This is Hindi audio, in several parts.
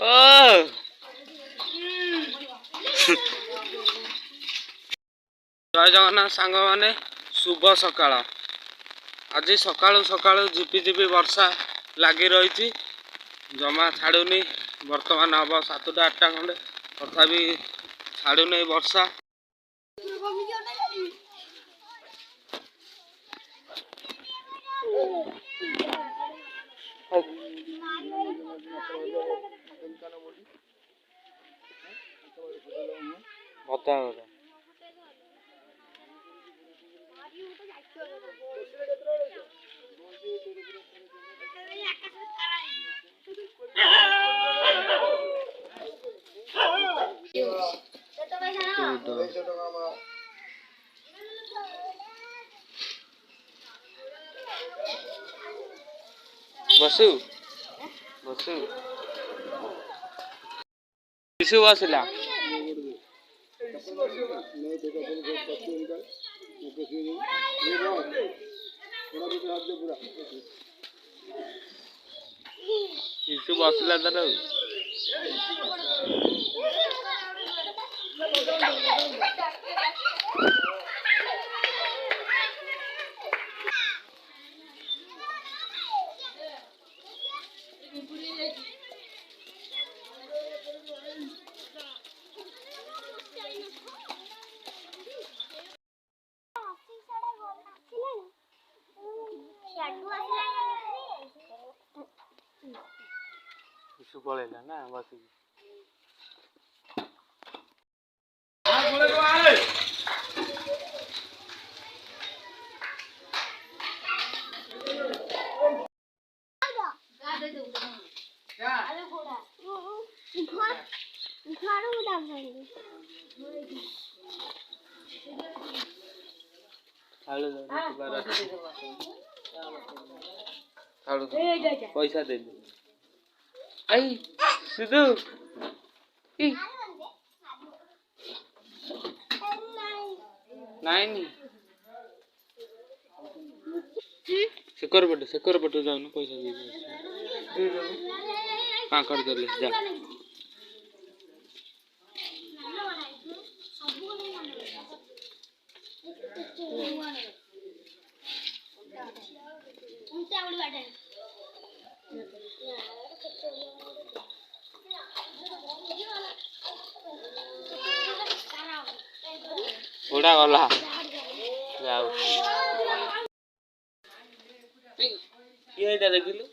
ओ जय जगन्नाथ सांग माने शुभ सकाळ। आज सकाळू सकाळू झिपिझिपि वर्षा लगी रही जमा छाड़ूनी। बर्तमान हम 7टा 8टा खंडे तथापि छाड़ूनी वर्षा। बसु बसु किसु बसला किसु बसला तर किसु पळेला ना बस पैसा दे आई सिद्धू नहीं सेकर पटे जाऊन पैसा दे हाँ कर दे जा उड़ा गला जाओ ये इधर देखिलु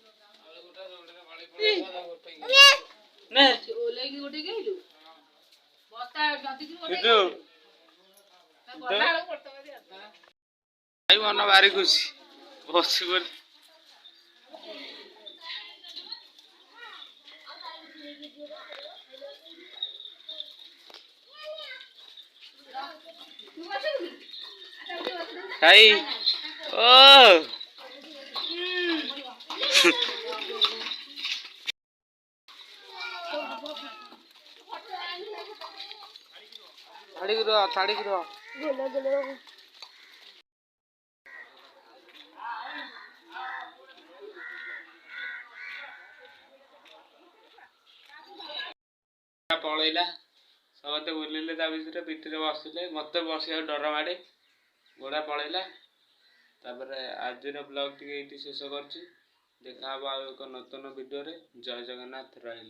ने ओले की गोटे गेलु बस्ता जंती की गोटे सिद्धू भाई मन बारी खुशी बसी बोल भाई ओ छाड़ी रो पलैला समस्ते बुलिले भितर पिठी बसले मत बसिया डर माड़े घोड़ा पलैला। आज ब्लॉग टी शेष कर देखा एक नूतन वीडियो रे। जय जगन्नाथ रही।